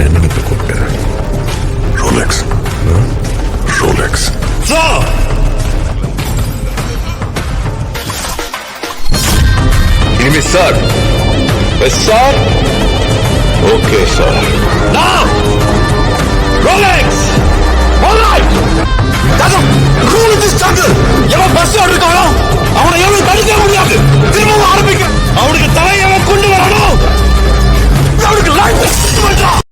என்னென்னு கூப்பிட்டேன்? Rolex. Rolex. இனிமே sir. Yes sir. Okay sir. Rolex. Alright. தசம் கூல் தி ஸ்ட்ரகிள். எவன் பஸ் ஓடுறானோ அவனை எவனும் தடுக்க முடியாது. திரும்ப ஆரம்பிக்க. அவனுக்கு தலையை கொண்டு வரணும். அவனுக்கு லைஃப்